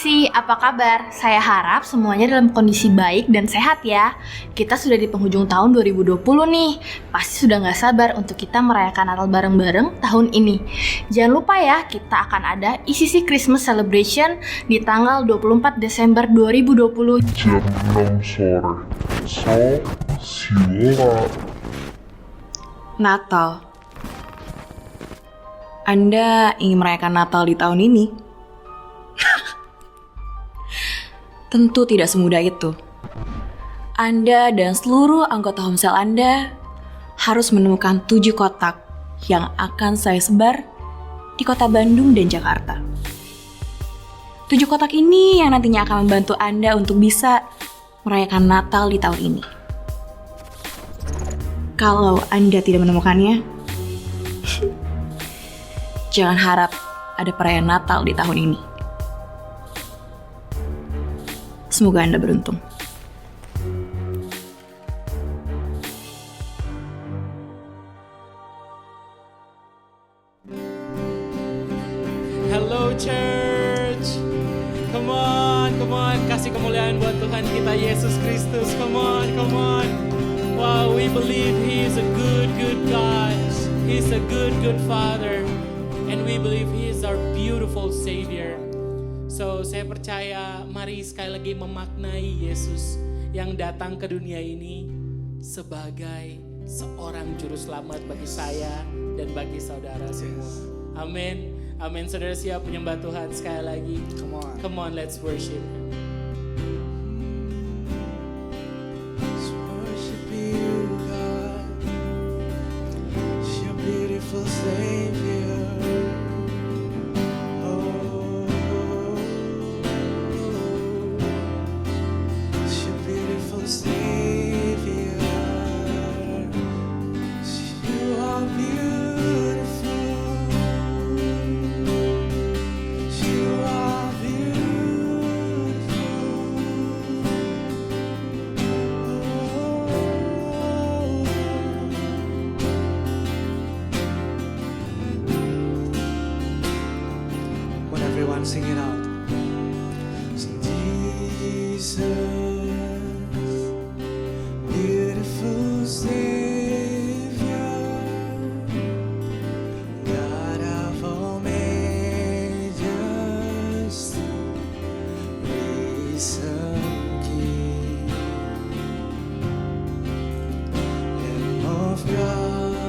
sisi, apa kabar? Saya harap semuanya dalam kondisi baik dan sehat ya. Kita sudah di penghujung tahun 2020 nih. Pasti sudah gak sabar untuk kita merayakan Natal bareng-bareng tahun ini. Jangan lupa ya, kita akan ada ICC Christmas Celebration di tanggal 24 Desember 2020 jam 6 sore. So, see you later. Natal. Anda ingin merayakan Natal di tahun ini? Tentu tidak semudah itu. Anda dan seluruh anggota Homesel Anda harus menemukan 7 kotak yang akan saya sebar di kota Bandung dan Jakarta. 7 kotak ini yang nantinya akan membantu Anda untuk bisa merayakan Natal di tahun ini. Kalau Anda tidak menemukannya, jangan harap ada perayaan Natal di tahun ini. Semoga Anda beruntung. Hello church. Come on. Kasih kemuliaan buat Tuhan kita Yesus Kristus. Come on. Wow, we believe He is a good God. He's a good Father. And we believe He is our beautiful Savior. So, saya percaya mari sekali lagi memaknai Yesus yang datang ke dunia ini sebagai seorang juru selamat bagi saya dan bagi saudara semua. Amin. Saudara siap menyembah Tuhan sekali lagi? Come on, let's worship. Let's worship you, God. You're beautiful Savior. Sing it out. Sing Jesus, beautiful Savior, God of all majesty, risen King, Lamb of God,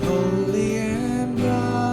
holy and bright.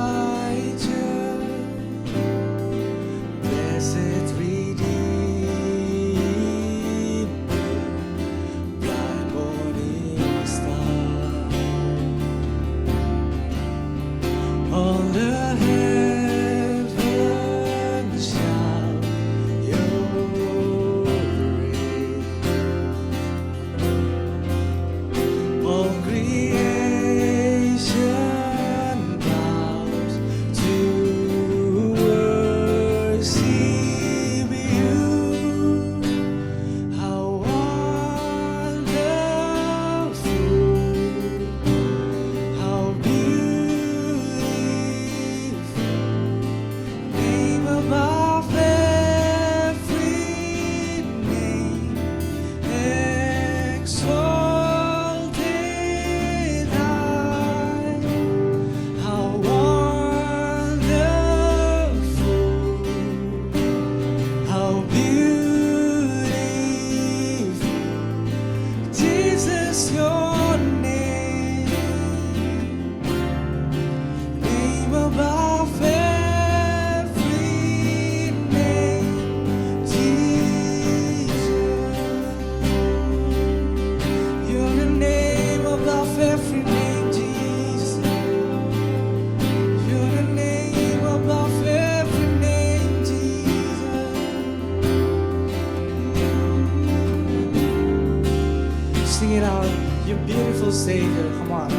Sing it out, you beautiful Savior, come on.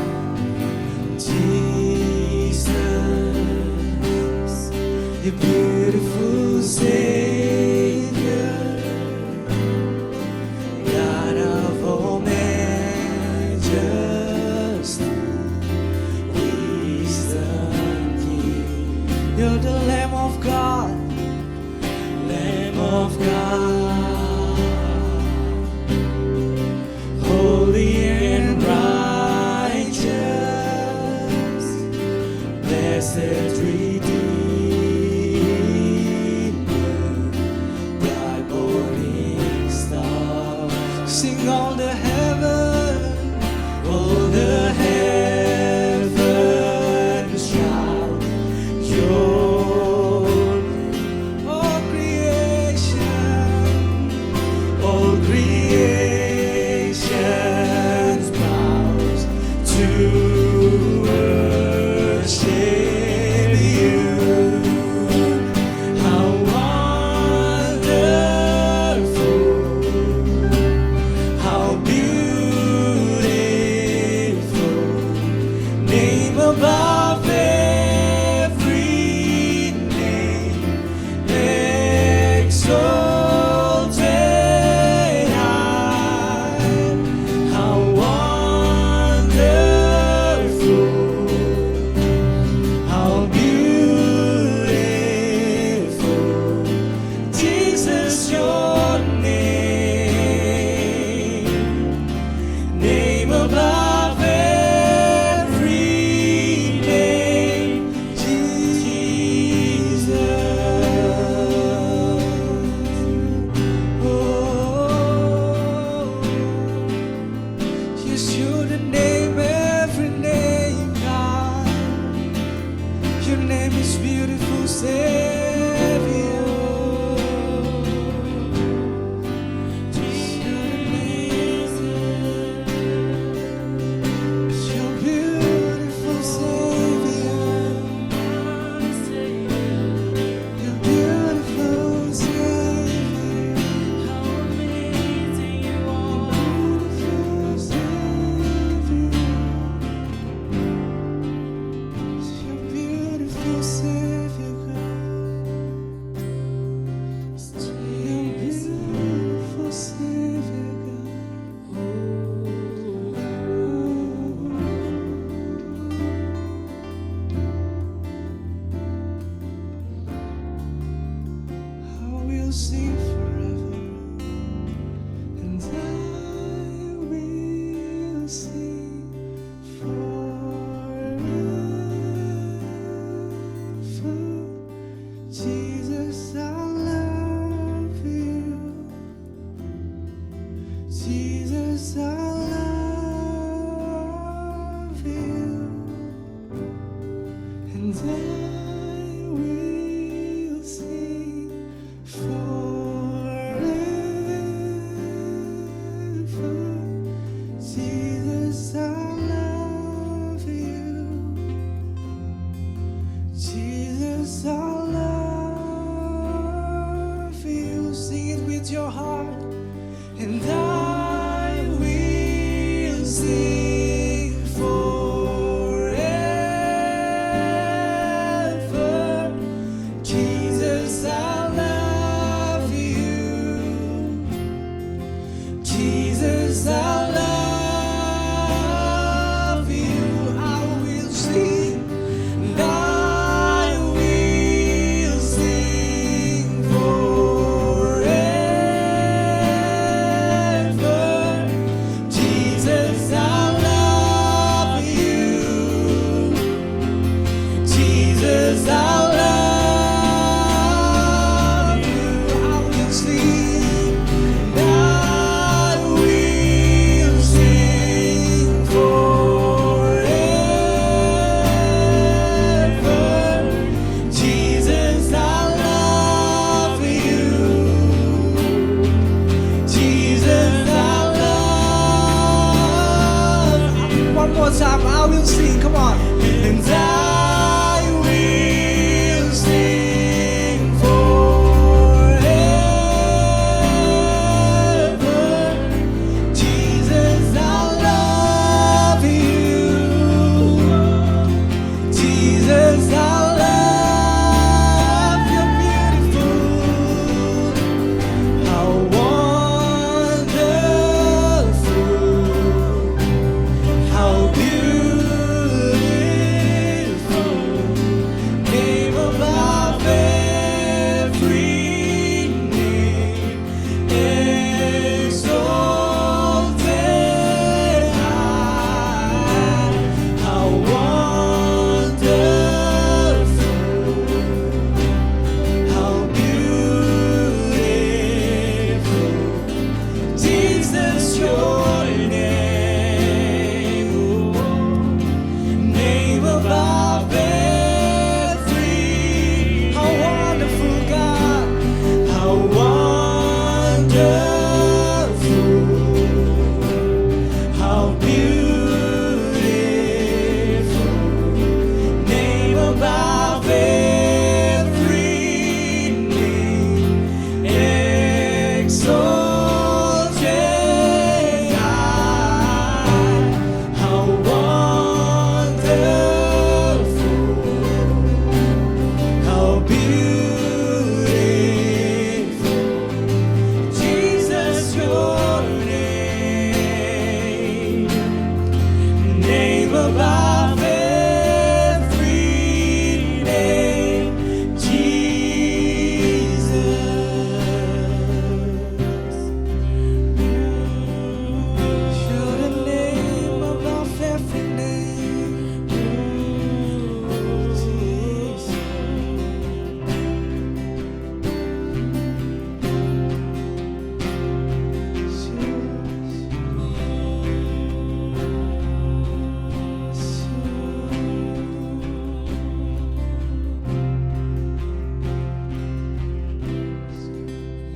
Jesus, you beautiful Savior, God of all majesty, wisdom King. You're the Lamb sing forever, and I will sing forever. Jesus, I love you. Jesus, I love you, and I will sing forever. Jesus, I love you. Jesus, I love you. Sing it with your heart, and I will sing forever. Jesus, I love you. Jesus, I love you. I will sing, and I will sing forever. Jesus, I love you. Jesus, I love you. I will sing, and I will sing forever. Jesus, I love you. Jesus, I love you. One more time, I will sing. Come on. And I will sing forever. Jesus, I love you. Jesus, I love you. Beautiful. How wonderful. How beautiful. Name above every name. Exalted high. How wonderful. How beautiful. Jesus, your name. Name above every. How wonderful, God. How wonderful. How beautiful. Name above every name. Exalted high. How wonderful. How beautiful. Jesus, your name. Name above every name. Jesus. You're the name above every name. Jesus.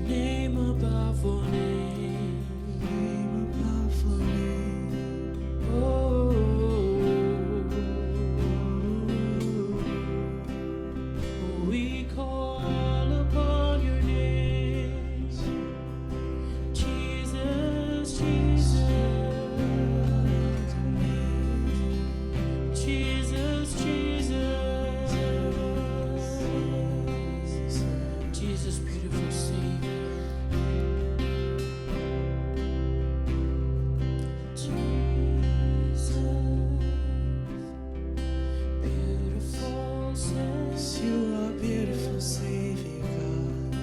Name above all name. Name above all name. Oh. We call upon your name. Jesus, Jesus. Jesus, Jesus. Jesus, beautiful Savior. Jesus, beautiful Savior. You are beautiful Savior, God.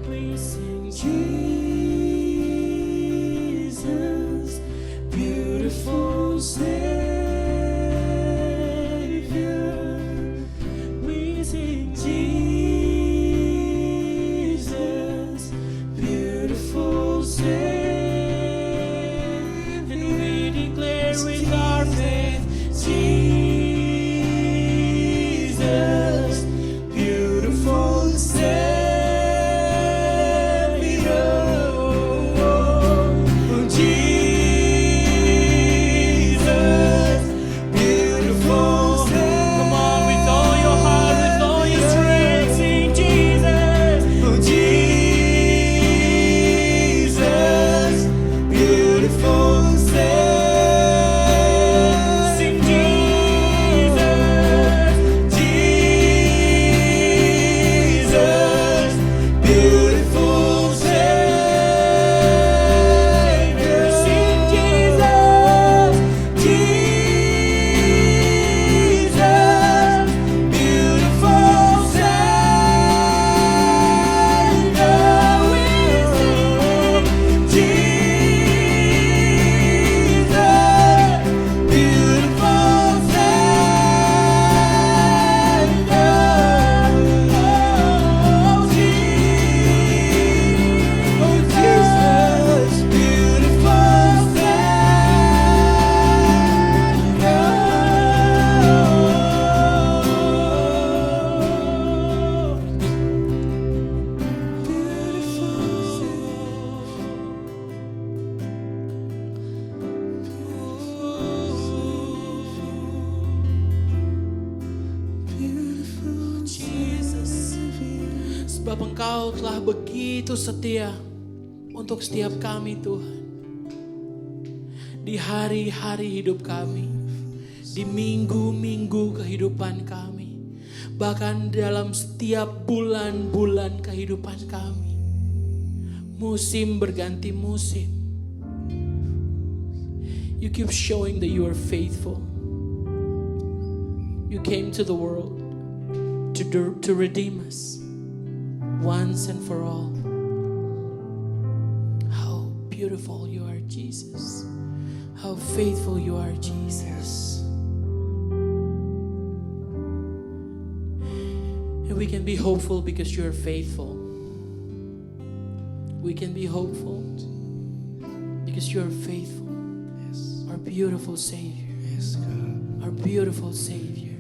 We sing Jesus, beautiful Savior. We sing Jesus, beautiful Savior. And we declare with our faith, Jesus, beautiful Savior. Jesus, beautiful Savior. Come on, with all your heart, with all your strength, sing Jesus. Jesus, beautiful Savior. Sing Jesus. Jesus, beautiful Savior. Sing Jesus. Jesus, beautiful Savior. We sing Jesus, beautiful Savior. Oh, Jesus, beautiful Jesus, sebab Engkau telah begitu setia untuk setiap kami Tuhan. Di hari-hari hidup kami, di minggu-minggu kehidupan kami, bahkan dalam setiap bulan-bulan kehidupan kami. Musim berganti musim. You keep showing that you are faithful. You came to the world to redeem us once and for all. How beautiful you are, Jesus. How faithful you are, Jesus. And we can be hopeful because you are faithful. We can be hopeful because you are faithful. Our beautiful Savior. Our beautiful Savior.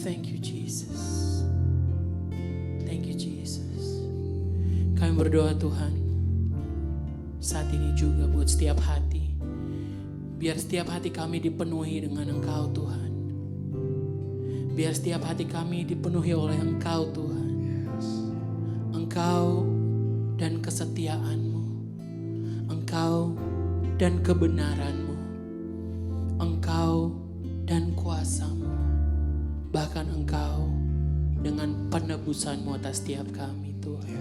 Thank you, Jesus. Thank you, Jesus. Kami berdoa Tuhan, saat ini juga buat setiap hati. Biar setiap hati kami dipenuhi dengan Engkau Tuhan. Biar setiap hati kami dipenuhi oleh Engkau Tuhan. Engkau dan kesetiaan-Mu. Engkau dan kebenaran-Mu. Engkau dan kuasa-Mu. Bahkan Engkau dengan penebusan-Mu atas setiap kami Tuhan.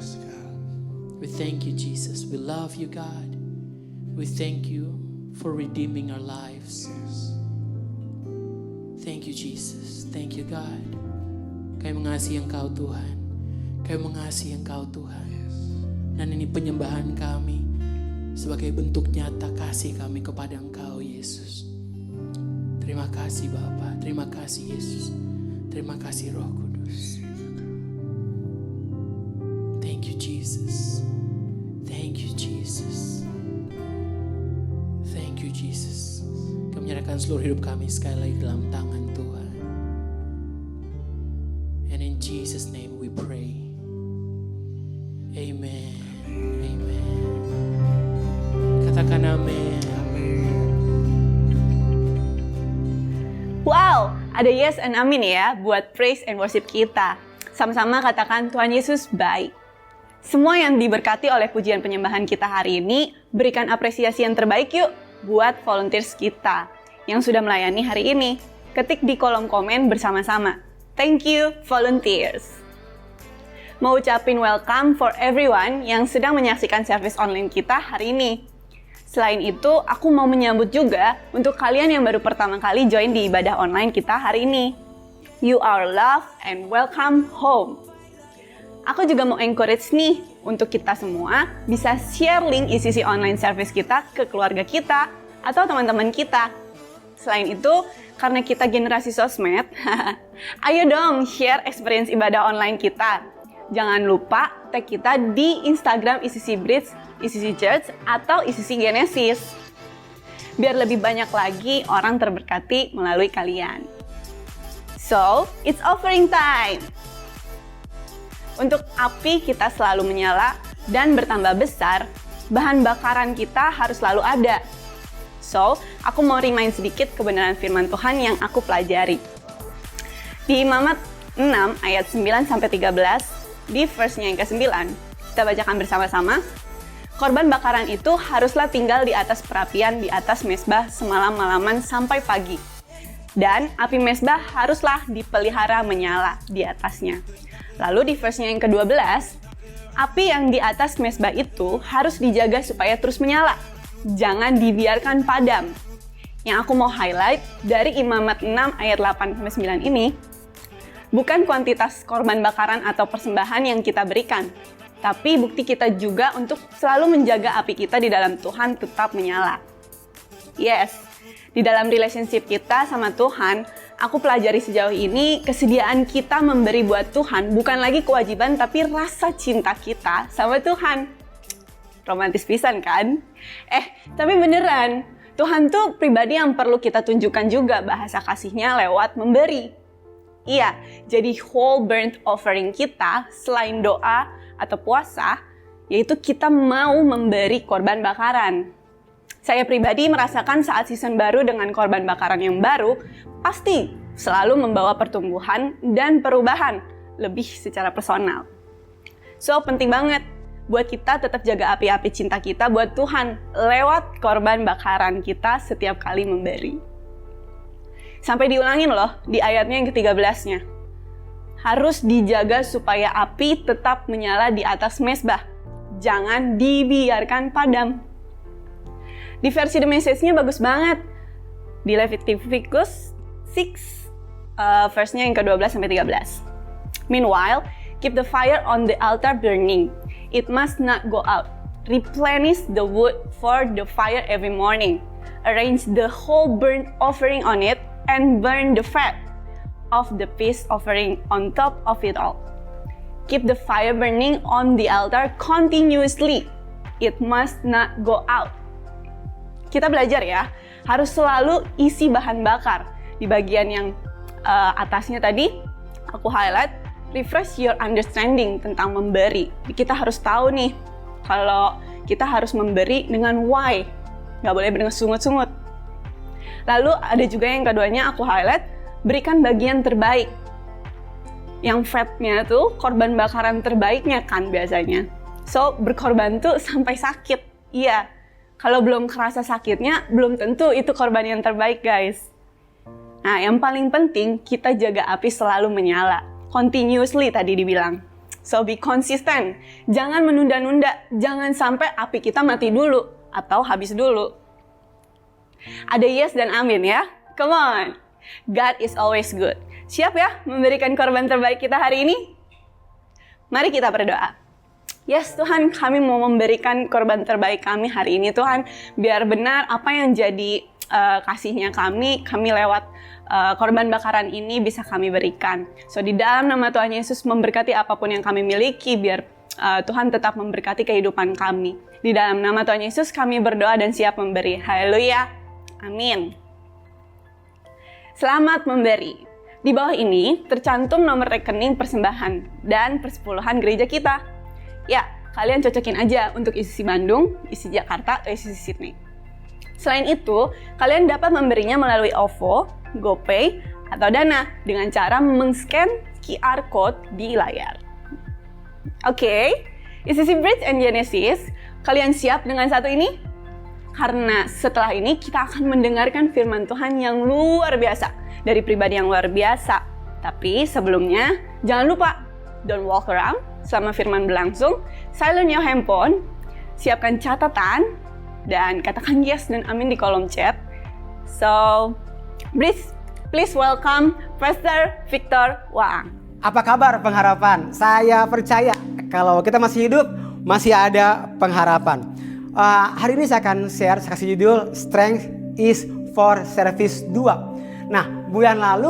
We thank you Jesus. We love you God. We thank you for redeeming our lives. Thank you Jesus. Thank you God. Kami mengasihi Engkau Tuhan. Kami mengasihi Engkau Tuhan. Dan ini penyembahan kami sebagai bentuk nyata kasih kami kepada Engkau Yesus. Terima kasih Bapa. Terima kasih Yesus. Terima kasih Roh Kudus. Thank you Jesus. Thank you Jesus. Thank you Jesus. Kami menyerahkan seluruh hidup kami sekali lagi dalam tangan Tuhan. And in Jesus name we pray. Amen. Amen. Katakan amin. Wow, ada yes and amin ya buat praise and worship kita. Sama-sama katakan Tuhan Yesus baik. Semua yang diberkati oleh pujian penyembahan kita hari ini, berikan apresiasi yang terbaik yuk buat volunteers kita yang sudah melayani hari ini. Ketik di kolom komen bersama-sama. Thank you, volunteers. Mau ucapin welcome for everyone yang sedang menyaksikan service online kita hari ini. Selain itu, aku mau menyambut juga untuk kalian yang baru pertama kali join di ibadah online kita hari ini. You are loved and welcome home. Aku juga mau encourage nih untuk kita semua bisa share link ICC online service kita ke keluarga kita atau teman-teman kita. Selain itu, karena kita generasi sosmed, ayo dong share experience ibadah online kita. Jangan lupa tag kita di Instagram ICC Bridge, ICC Church, atau ICC Genesis. Biar lebih banyak lagi orang terberkati melalui kalian. So, it's offering time! Untuk api kita selalu menyala dan bertambah besar, bahan bakaran kita harus selalu ada. So, aku mau remind sedikit kebenaran firman Tuhan yang aku pelajari. Di Imamat 6 ayat 9-13, di verse-nya yang ke-9, kita bacakan bersama-sama. Korban bakaran itu haruslah tinggal di atas perapian di atas mezbah semalam-malaman sampai pagi. Dan api mezbah haruslah dipelihara menyala di atasnya. Lalu di verse-nya yang ke-12, api yang di atas mezbah itu harus dijaga supaya terus menyala. Jangan dibiarkan padam. Yang aku mau highlight dari Imamat 6 ayat 8-9 ini, bukan kuantitas korban bakaran atau persembahan yang kita berikan, tapi bukti kita juga untuk selalu menjaga api kita di dalam Tuhan tetap menyala. Yes, di dalam relationship kita sama Tuhan, aku pelajari sejauh ini kesediaan kita memberi buat Tuhan bukan lagi kewajiban tapi rasa cinta kita sama Tuhan. Romantis pisan kan? Tapi beneran, Tuhan tuh pribadi yang perlu kita tunjukkan juga bahasa kasihnya lewat memberi. Iya, jadi whole burnt offering kita selain doa atau puasa, yaitu kita mau memberi korban bakaran. Saya pribadi merasakan saat season baru dengan korban bakaran yang baru, pasti selalu membawa pertumbuhan dan perubahan, lebih secara personal. So, penting banget buat kita tetap jaga api-api cinta kita buat Tuhan lewat korban bakaran kita setiap kali memberi. Sampai diulangin loh di ayatnya yang ke-13-nya. Harus dijaga supaya api tetap menyala di atas mezbah. Jangan dibiarkan padam. Di versi The Message-nya bagus banget. Di Leviticus 6, verse-nya yang ke-12-13. Meanwhile, keep the fire on the altar burning. It must not go out. Replenish the wood for the fire every morning. Arrange the whole burnt offering on it and burn the fat of the peace offering on top of it all. Keep the fire burning on the altar continuously. It must not go out. Kita belajar ya, harus selalu isi bahan bakar. Di bagian yang atasnya tadi, aku highlight, refresh your understanding tentang memberi. Kita harus tahu nih, kalau kita harus memberi dengan why. Nggak boleh dengan sungut-sungut. Lalu ada juga yang keduanya aku highlight, berikan bagian terbaik. Yang fatnya tuh korban bakaran terbaiknya kan biasanya. So, berkorban tuh sampai sakit. Iya, kalau belum kerasa sakitnya, belum tentu itu korban yang terbaik guys. Nah, yang paling penting, kita jaga api selalu menyala. Continuously tadi dibilang. So, be consistent. Jangan menunda-nunda. Jangan sampai api kita mati dulu atau habis dulu. Ada yes dan amin ya? Come on! God is always good. Siap ya memberikan korban terbaik kita hari ini? Mari kita berdoa. Yes Tuhan, kami mau memberikan korban terbaik kami hari ini Tuhan. Biar benar apa yang jadi kasihnya kami lewat korban bakaran ini bisa kami berikan. So di dalam nama Tuhan Yesus memberkati apapun yang kami miliki, biar Tuhan tetap memberkati kehidupan kami. Di dalam nama Tuhan Yesus kami berdoa dan siap memberi. Haleluya. Amin. Selamat memberi. Di bawah ini tercantum nomor rekening persembahan dan persepuluhan gereja kita. Ya, kalian cocokin aja untuk ICC Bandung, ICC Jakarta, atau ICC Sydney. Selain itu, kalian dapat memberinya melalui OVO, GoPay, atau Dana dengan cara men-scan QR Code di layar. Oke, ICC Bridge and Genesis, kalian siap dengan satu ini? Karena setelah ini kita akan mendengarkan firman Tuhan yang luar biasa dari pribadi yang luar biasa. Tapi sebelumnya, jangan lupa, don't walk around selama firman berlangsung, silent your handphone, siapkan catatan, Dan katakan yes dan amin di kolom chat. So, please welcome Pastor Victor Waang. Apa kabar pengharapan? Saya percaya kalau kita masih hidup, masih ada pengharapan. Hari ini saya akan share, saya kasih judul Strength is for Service 2. Nah, bulan lalu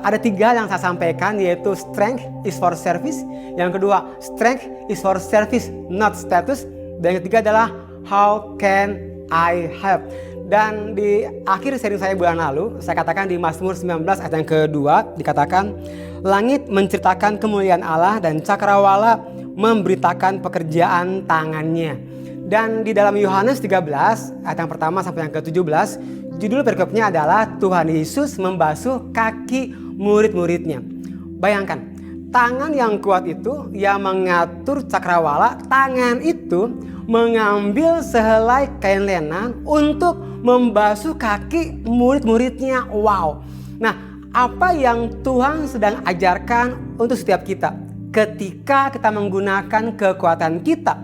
ada 3 yang saya sampaikan, yaitu Strength is for Service. Yang kedua, Strength is for Service, not status. Dan yang ketiga adalah How can I help? Dan di akhir sharing saya bulan lalu, saya katakan di Mazmur 19 ayat yang kedua, dikatakan, langit menceritakan kemuliaan Allah dan cakrawala memberitakan pekerjaan tangannya. Dan di dalam Yohanes 13 ayat yang pertama sampai yang ke-17, judul perikopnya adalah Tuhan Yesus membasuh kaki murid-muridnya. Bayangkan, tangan yang kuat itu yang mengatur cakrawala, tangan itu mengambil sehelai kain lenan untuk membasuh kaki murid-muridnya. Wow. Nah, apa yang Tuhan sedang ajarkan untuk setiap kita? Ketika kita menggunakan kekuatan kita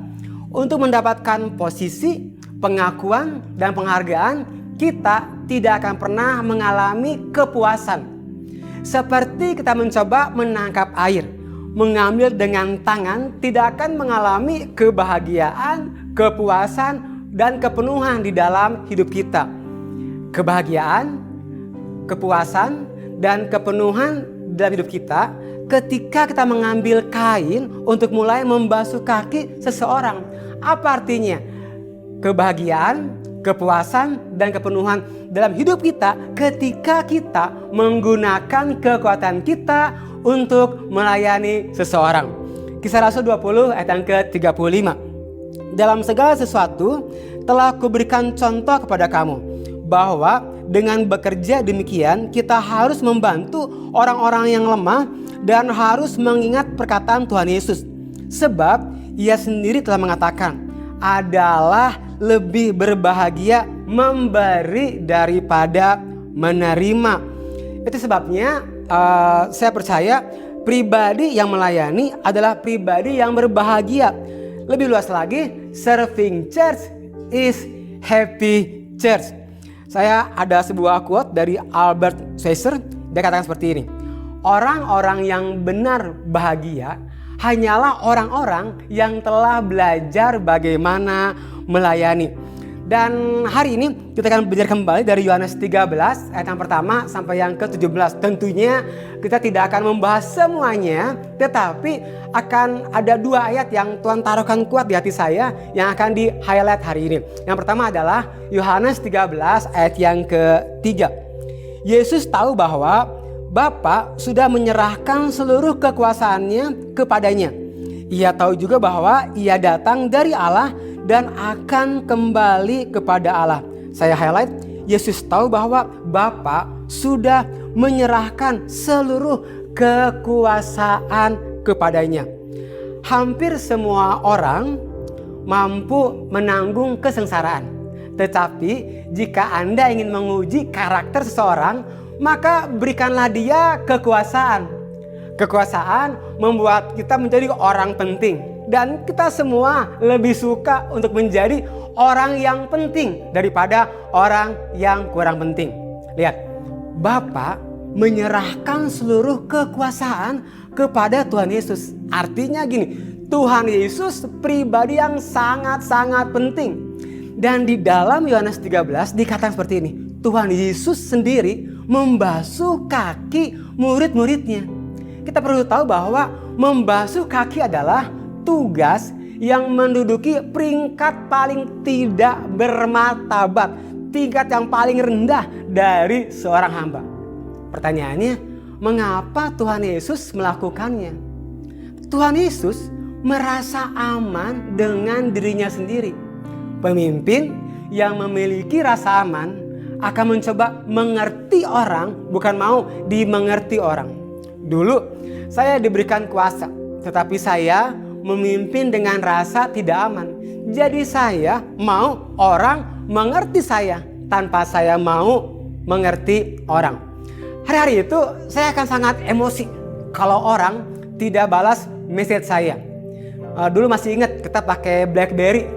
untuk mendapatkan posisi, pengakuan, dan penghargaan, kita tidak akan pernah mengalami kepuasan. Seperti kita mencoba menangkap air, mengambil dengan tangan tidak akan mengalami kebahagiaan, kepuasan, dan kepenuhan di dalam hidup kita. Kebahagiaan, kepuasan, dan kepenuhan dalam hidup kita ketika kita mengambil kain untuk mulai membasuh kaki seseorang. Apa artinya? Kebahagiaan, kepuasan, dan kepenuhan dalam hidup kita ketika kita menggunakan kekuatan kita untuk melayani seseorang. Kisah Rasul 20 ayat yang ke-35. Dalam segala sesuatu telah kuberikan contoh kepada kamu, bahwa dengan bekerja demikian kita harus membantu orang-orang yang lemah dan harus mengingat perkataan Tuhan Yesus. Sebab ia sendiri telah mengatakan, adalah lebih berbahagia memberi daripada menerima. Itu sebabnya saya percaya pribadi yang melayani adalah pribadi yang berbahagia. Lebih luas lagi, serving church is happy church. Saya ada sebuah quote dari Albert Schweitzer. Dia katakan seperti ini, orang-orang yang benar bahagia hanyalah orang-orang yang telah belajar bagaimana melayani. Dan hari ini kita akan belajar kembali dari Yohanes 13 ayat yang pertama sampai yang ke-17. Tentunya kita tidak akan membahas semuanya, tetapi akan ada 2 ayat yang Tuhan taruhkan kuat di hati saya yang akan di-highlight hari ini. Yang pertama adalah Yohanes 13 ayat yang ke-3. Yesus tahu bahwa Bapa sudah menyerahkan seluruh kekuasaannya kepadanya. Ia tahu juga bahwa ia datang dari Allah dan akan kembali kepada Allah. Saya highlight, Yesus tahu bahwa Bapa sudah menyerahkan seluruh kekuasaan kepadanya. Hampir semua orang mampu menanggung kesengsaraan. Tetapi jika Anda ingin menguji karakter seseorang, maka berikanlah dia kekuasaan. Kekuasaan membuat kita menjadi orang penting. Dan kita semua lebih suka untuk menjadi orang yang penting daripada orang yang kurang penting. Lihat, Bapa menyerahkan seluruh kekuasaan kepada Tuhan Yesus. Artinya gini, Tuhan Yesus pribadi yang sangat-sangat penting. Dan di dalam Yohanes 13 dikatakan seperti ini, Tuhan Yesus sendiri membasuh kaki murid-muridnya. Kita perlu tahu bahwa membasuh kaki adalah tugas yang menduduki peringkat paling tidak bermartabat, tingkat yang paling rendah dari seorang hamba. Pertanyaannya, mengapa Tuhan Yesus melakukannya? Tuhan Yesus merasa aman dengan dirinya sendiri. Pemimpin yang memiliki rasa aman akan mencoba mengerti orang, bukan mau dimengerti orang. Dulu saya diberikan kuasa, tetapi saya memimpin dengan rasa tidak aman. Jadi saya mau orang mengerti saya tanpa saya mau mengerti orang. Hari-hari itu saya akan sangat emosi kalau orang tidak balas message saya. Dulu masih ingat kita pakai BlackBerry.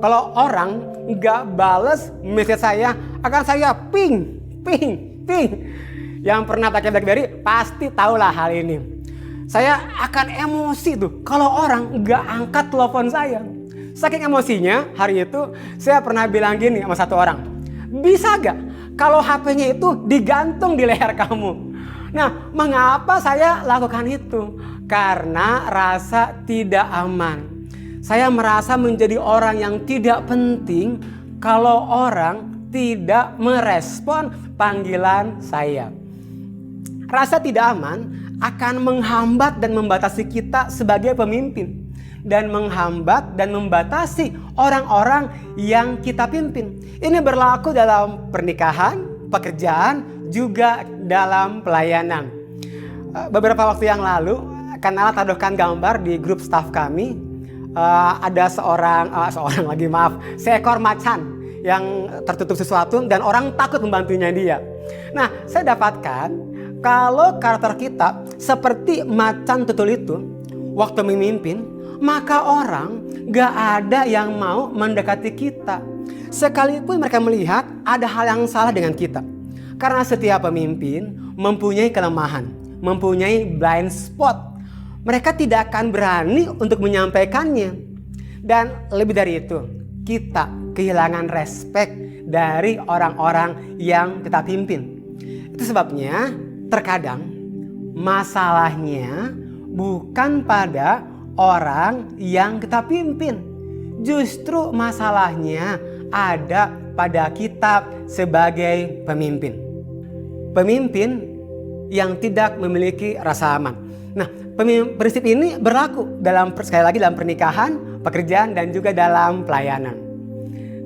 Kalau orang nggak bales message saya, akan saya ping. Yang pernah pakai BlackBerry pasti tahulah hal ini. Saya akan emosi tuh kalau orang nggak angkat telepon saya. Saking emosinya, hari itu saya pernah bilang gini sama satu orang, bisa gak kalau HP-nya itu digantung di leher kamu? Nah, mengapa saya lakukan itu? Karena rasa tidak aman. Saya merasa menjadi orang yang tidak penting kalau orang tidak merespon panggilan saya. Rasa tidak aman akan menghambat dan membatasi kita sebagai pemimpin, dan menghambat dan membatasi orang-orang yang kita pimpin. Ini berlaku dalam pernikahan, pekerjaan, juga dalam pelayanan. Beberapa waktu yang lalu, Kanala taruhkan gambar di grup staff kami. Ada seekor macan yang tertutup sesuatu dan orang takut membantunya dia. Nah, saya dapatkan kalau karakter kita seperti macan tutul itu, waktu memimpin, maka orang gak ada yang mau mendekati kita. Sekalipun mereka melihat ada hal yang salah dengan kita. Karena setiap pemimpin mempunyai kelemahan, mempunyai blind spot. Mereka tidak akan berani untuk menyampaikannya. Dan lebih dari itu, kita kehilangan respect dari orang-orang yang kita pimpin. Itu sebabnya terkadang masalahnya bukan pada orang yang kita pimpin. Justru masalahnya ada pada kita sebagai pemimpin. Pemimpin yang tidak memiliki rasa aman. Nah, prinsip ini berlaku sekali lagi dalam pernikahan, pekerjaan, dan juga dalam pelayanan.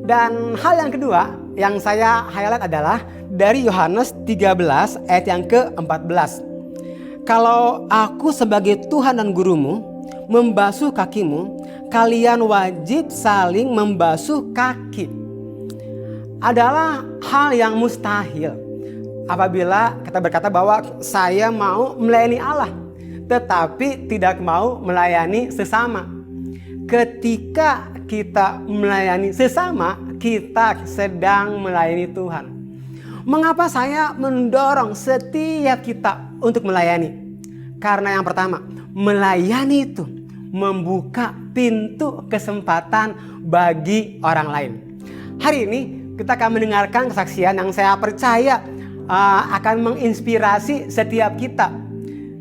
Dan hal yang kedua yang saya highlight adalah dari Yohanes 13 ayat yang ke-14. Kalau aku sebagai Tuhan dan gurumu membasuh kakimu, kalian wajib saling membasuh kaki. Adalah hal yang mustahil apabila kita berkata bahwa saya mau melayani Allah, tetapi tidak mau melayani sesama. Ketika kita melayani sesama, kita sedang melayani Tuhan. Mengapa saya mendorong setiap kita untuk melayani? Karena yang pertama, melayani itu membuka pintu kesempatan bagi orang lain. Hari ini kita akan mendengarkan kesaksian yang saya percaya akan menginspirasi setiap kita.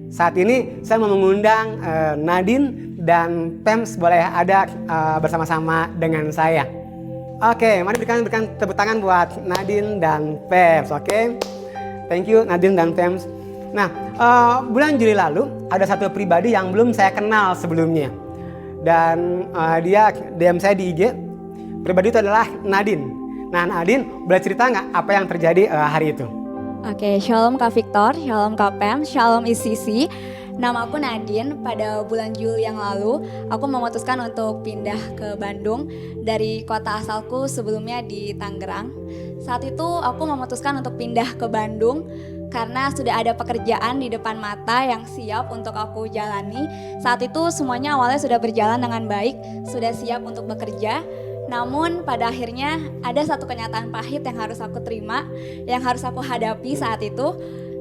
Saat ini saya mau mengundang Nadine dan Pems boleh ada bersama-sama dengan saya. Oke, mari berikan tepuk tangan buat Nadine dan Pems, oke? Thank you Nadine dan Pems. Nah, bulan Juli lalu ada satu pribadi yang belum saya kenal sebelumnya. Dan dia DM saya di IG. Pribadi itu adalah Nadine. Nah, Nadine boleh cerita nggak apa yang terjadi hari itu? Oke, shalom Kak Victor, shalom Kak Pem, shalom ICC. Nama aku Nadine. Pada bulan Juli yang lalu, aku memutuskan untuk pindah ke Bandung dari kota asalku sebelumnya di Tangerang. Saat itu aku memutuskan untuk pindah ke Bandung karena sudah ada pekerjaan di depan mata yang siap untuk aku jalani. Saat itu semuanya awalnya sudah berjalan dengan baik, sudah siap untuk bekerja. Namun pada akhirnya ada satu kenyataan pahit yang harus aku terima, yang harus aku hadapi saat itu.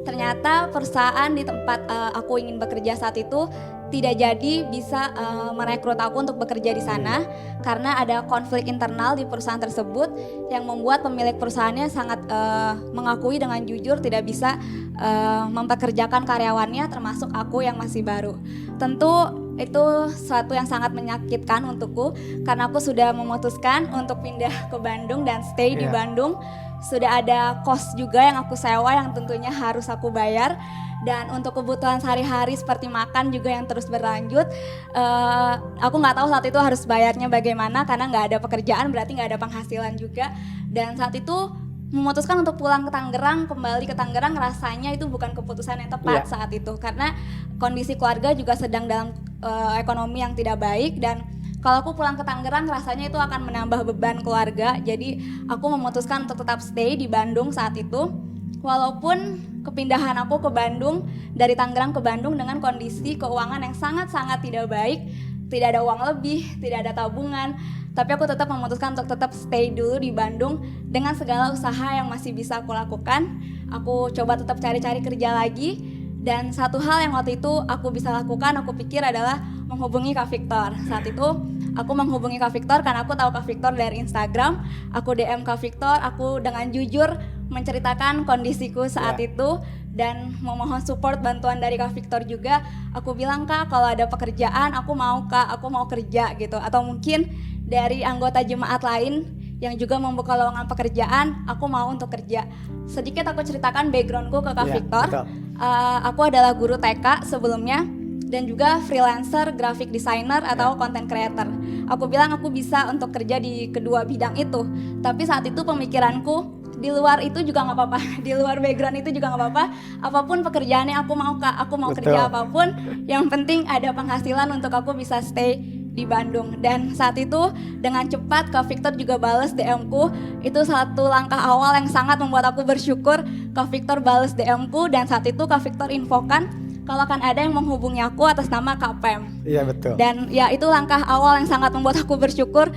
Ternyata perusahaan di tempat aku ingin bekerja saat itu tidak jadi bisa merekrut aku untuk bekerja di sana karena ada konflik internal di perusahaan tersebut yang membuat pemilik perusahaannya sangat mengakui dengan jujur tidak bisa mempekerjakan karyawannya termasuk aku yang masih baru. Tentu itu suatu yang sangat menyakitkan untukku karena aku sudah memutuskan untuk pindah ke Bandung dan stay di Bandung. Sudah ada kos juga yang aku sewa yang tentunya harus aku bayar. Dan untuk kebutuhan sehari-hari seperti makan juga yang terus berlanjut, aku nggak tahu saat itu harus bayarnya bagaimana karena nggak ada pekerjaan, berarti nggak ada penghasilan juga. Dan saat itu memutuskan untuk pulang ke Tangerang, kembali ke Tangerang, rasanya itu bukan keputusan yang tepat saat itu karena kondisi keluarga juga sedang dalam ekonomi yang tidak baik. Dan kalau aku pulang ke Tangerang rasanya itu akan menambah beban keluarga. Jadi aku memutuskan untuk tetap stay di Bandung saat itu. Walaupun kepindahan aku ke Bandung dari Tangerang ke Bandung dengan kondisi keuangan yang sangat-sangat tidak baik. tidak ada uang lebih, tidak ada tabungan. Tapi aku tetap memutuskan untuk tetap stay dulu di Bandung dengan segala usaha yang masih bisa aku lakukan. Aku coba tetap cari-cari kerja lagi. Dan satu hal yang waktu itu aku bisa lakukan, aku pikir adalah menghubungi Kak Victor. Saat itu aku menghubungi Kak Victor karena aku tahu Kak Victor dari Instagram. Aku DM Kak Victor, aku dengan jujur menceritakan kondisiku saat itu dan memohon support bantuan dari Kak Victor juga. Aku bilang, Kak, kalau ada pekerjaan aku mau, Kak, aku mau kerja gitu. Atau mungkin dari anggota jemaat lain yang juga membuka lowongan pekerjaan, aku mau untuk kerja. Sedikit aku ceritakan backgroundku ke Kak Victor. Aku adalah guru TK sebelumnya dan juga freelancer, graphic designer atau content creator. Aku bilang aku bisa untuk kerja di kedua bidang itu. Tapi saat itu pemikiranku, di luar itu juga nggak apa-apa, di luar background itu juga nggak apa-apa. Apapun pekerjaannya aku mau, Kak, aku mau kerja apapun. Yang penting ada penghasilan untuk aku bisa stay di Bandung. Dan saat itu dengan cepat Kak Victor juga balas DM-ku. Itu satu langkah awal yang sangat membuat aku bersyukur. Kak Victor balas DM-ku dan saat itu Kak Victor infokan kalau akan ada yang menghubungi aku atas nama Kak Pem. Iya betul. Dan ya itu langkah awal yang sangat membuat aku bersyukur.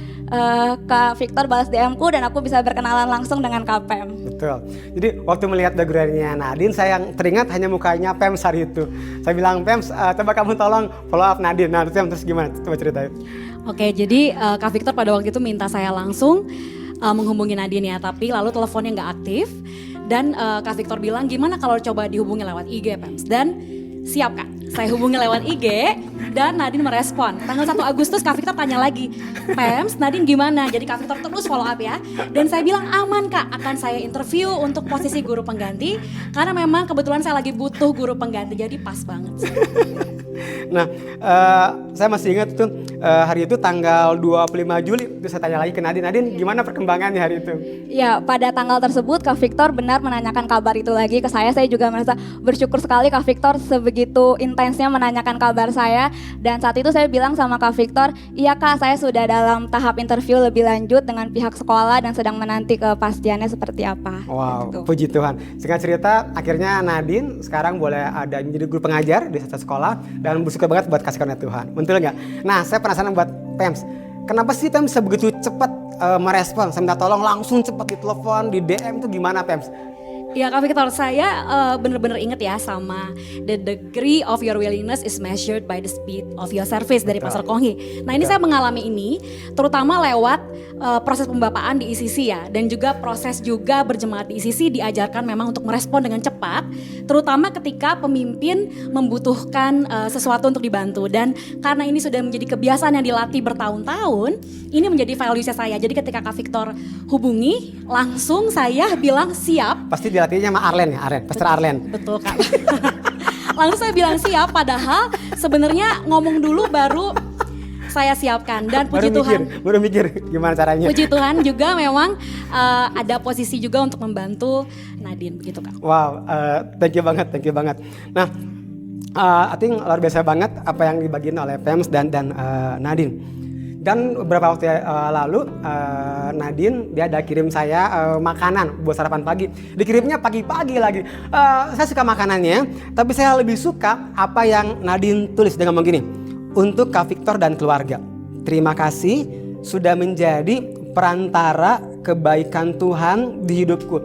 Kak Victor balas DM-ku dan aku bisa berkenalan langsung dengan Kak Pem. Betul. Jadi waktu melihat background-nya Nadine, saya yang teringat hanya mukanya Pem hari itu. Saya bilang, Pem, coba kamu tolong follow up Nadine. Nah, terus gimana? Coba ceritain. Oke, jadi Kak Victor pada waktu itu minta saya langsung menghubungi Nadine ya, tapi lalu teleponnya nggak aktif. Dan Kak Victor bilang, gimana kalau coba dihubungi lewat IG, Pems? Dan siap, Kak, saya hubungi lewat IG dan Nadine merespon. Tanggal 1 Agustus Kak Victor tanya lagi, Pems, Nadine gimana? Jadi Kak Victor terus follow up ya. Dan saya bilang aman, Kak, akan saya interview untuk posisi guru pengganti. Karena memang kebetulan saya lagi butuh guru pengganti, jadi pas banget. Nah, saya masih ingat tuh hari itu tanggal 25 Juli. Terus saya tanya lagi ke Nadine, Nadine gimana perkembangannya hari itu? Ya, pada tanggal tersebut Kak Victor benar menanyakan kabar itu lagi ke saya. Saya juga merasa bersyukur sekali Kak Victor sebegitu intensnya menanyakan kabar saya. Dan saat itu saya bilang sama Kak Victor, iya Kak, saya sudah dalam tahap interview lebih lanjut dengan pihak sekolah dan sedang menanti kepastiannya seperti apa. Wow, gitu. Puji Tuhan. Singkat cerita, akhirnya Nadine sekarang boleh ada menjadi guru pengajar di satu sekolah dan bersyukur banget buat kasih karunia Tuhan. Betul nggak? Nah, saya penasaran buat Pems. Kenapa sih Pems bisa begitu cepat merespon? Saya minta tolong langsung cepat ditelepon, di DM itu gimana Pems? Ya Kak Victor, saya bener-bener inget ya sama the degree of your willingness is measured by the speed of your service dari Pastor Konghi. Nah ini saya mengalami ini terutama lewat proses pembapaan di ICC ya, dan juga proses juga berjemaat di ICC diajarkan memang untuk merespon dengan cepat, terutama ketika pemimpin membutuhkan sesuatu untuk dibantu. Dan karena ini sudah menjadi kebiasaan yang dilatih bertahun-tahun, ini menjadi values saya. Jadi ketika Kak Victor hubungi, langsung saya bilang siap. Pasti dilatihnya sama Arlen ya, Pastor Arlen. Betul Kak. Langsung saya bilang siap, padahal sebenarnya ngomong dulu baru saya siapkan. Dan puji Tuhan, baru mikir gimana caranya. Puji Tuhan juga memang ada posisi juga untuk membantu Nadine, begitu Kak. Wow, thank you banget. Nah, I think luar biasa banget apa yang dibagiin oleh Pems dan Nadine. Dan beberapa waktu lalu Nadine dia ada kirim saya makanan buat sarapan pagi. Dikirimnya pagi-pagi lagi. Saya suka makanannya, tapi saya lebih suka apa yang Nadine tulis dengan begini. Untuk Kak Victor dan keluarga, terima kasih sudah menjadi perantara kebaikan Tuhan di hidupku.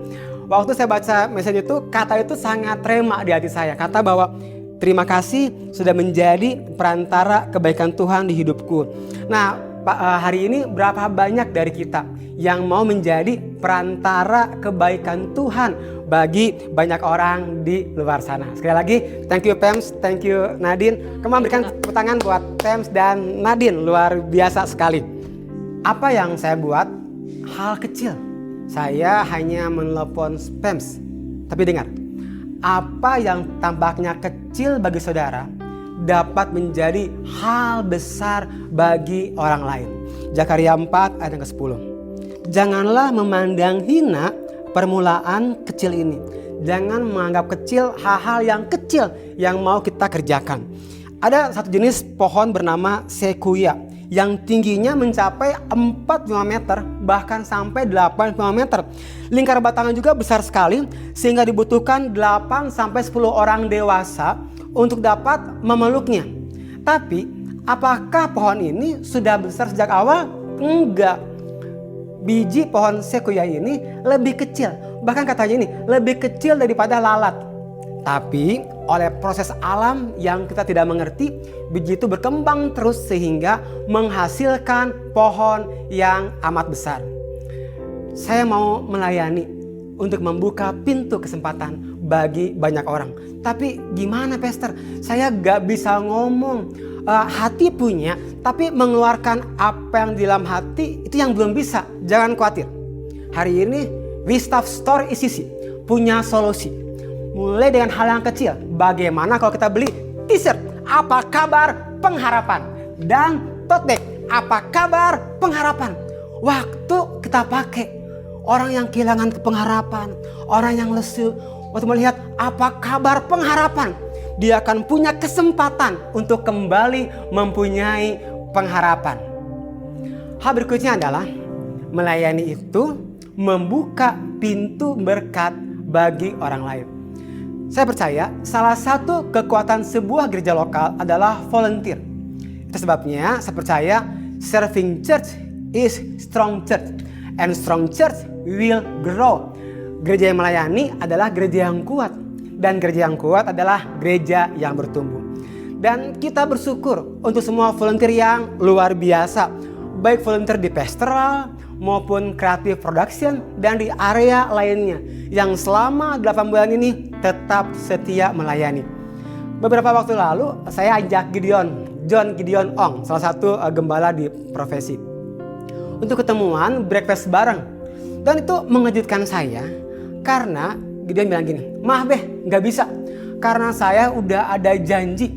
Waktu saya baca message itu, kata itu sangat rema di hati saya. Kata bahwa terima kasih sudah menjadi perantara kebaikan Tuhan di hidupku. Nah, hari ini berapa banyak dari kita yang mau menjadi perantara kebaikan Tuhan bagi banyak orang di luar sana. Sekali lagi, thank you Pems, thank you Nadine. Kembali berikan tepuk tangan buat Pems dan Nadine, luar biasa sekali. Apa yang saya buat? Hal kecil. Saya hanya menelepon Pems. Tapi dengar, apa yang tampaknya kecil bagi saudara dapat menjadi hal besar bagi orang lain. Zakaria 4 ayat yang ke-10. Janganlah memandang hina permulaan kecil ini. Jangan menganggap kecil hal-hal yang kecil yang mau kita kerjakan. Ada satu jenis pohon bernama sekuya yang tingginya mencapai 45 meter bahkan sampai 85 meter. Lingkar batangnya juga besar sekali sehingga dibutuhkan 8 sampai 10 orang dewasa untuk dapat memeluknya. Tapi Apakah pohon ini sudah besar sejak awal? Enggak. Biji pohon sequoia ini lebih kecil. Bahkan katanya ini lebih kecil daripada lalat. Tapi oleh proses alam yang kita tidak mengerti, biji itu berkembang terus sehingga menghasilkan pohon yang amat besar. Saya mau melayani untuk membuka pintu kesempatan bagi banyak orang. Tapi gimana Pastor? Saya gak bisa ngomong. Hati punya, tapi mengeluarkan apa yang di dalam hati itu yang belum bisa. Jangan khawatir. Hari ini We Stuff Store ICC punya solusi. Mulai dengan hal yang kecil. Bagaimana kalau kita beli t-shirt? Apa kabar pengharapan? Dan tote bag. Apa kabar pengharapan? Waktu kita pakai, orang yang kehilangan pengharapan, orang yang lesu, waktu melihat apa kabar pengharapan, dia akan punya kesempatan untuk kembali mempunyai pengharapan. Hal berikutnya adalah melayani itu membuka pintu berkat bagi orang lain. Saya percaya salah satu kekuatan sebuah gereja lokal adalah volunteer. Itu sebabnya saya percaya serving church is strong church and strong church will grow. Gereja yang melayani adalah gereja yang kuat. Dan gereja yang kuat adalah gereja yang bertumbuh. Dan kita bersyukur untuk semua volunteer yang luar biasa. Baik volunteer di pastoral maupun creative production dan di area lainnya. Yang selama 8 bulan ini tetap setia melayani. Beberapa waktu lalu saya ajak John Gideon Ong, salah satu gembala di profesi, untuk ketemuan breakfast bareng. Dan itu mengejutkan saya karena Gideon bilang gini, maaf gak bisa. Karena saya udah ada janji.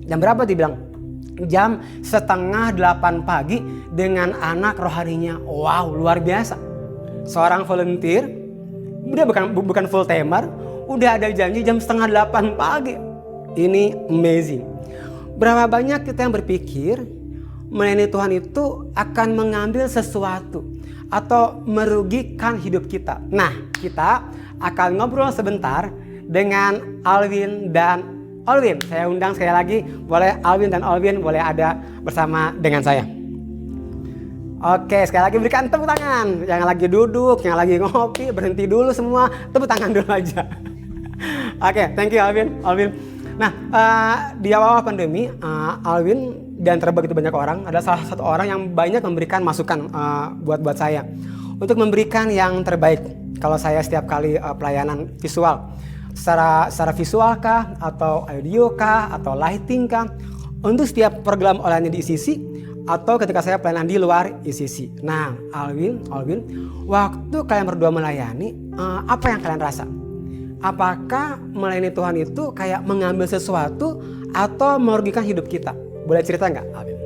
Jam berapa dia bilang? Jam 7:30 pagi dengan anak rohaninya. Wow, luar biasa. Seorang volunteer, udah bukan full timer, udah ada janji jam 7:30 pagi. Ini amazing. Berapa banyak kita yang berpikir melayani Tuhan itu akan mengambil sesuatu atau merugikan hidup kita. Nah, kita akan ngobrol sebentar dengan Alwin dan Olwin. Saya undang sekali lagi, boleh Alwin dan Olwin boleh ada bersama dengan saya. Oke, sekali lagi berikan tepuk tangan. Yang lagi duduk, yang lagi ngopi, berhenti dulu semua, tepuk tangan dulu aja. Oke, thank you Alwin. Nah, di awal pandemi, Alwin dan begitu banyak orang adalah salah satu orang yang banyak memberikan masukan buat saya untuk memberikan yang terbaik. Kalau saya setiap kali pelayanan visual, secara visual kah, atau audio kah, atau lighting kah, untuk setiap program online di ICC, atau ketika saya pelayanan di luar ICC. Nah, Alwin, waktu kalian berdua melayani, apa yang kalian rasa? Apakah melayani Tuhan itu kayak mengambil sesuatu atau merugikan hidup kita? Boleh cerita nggak, Alwin?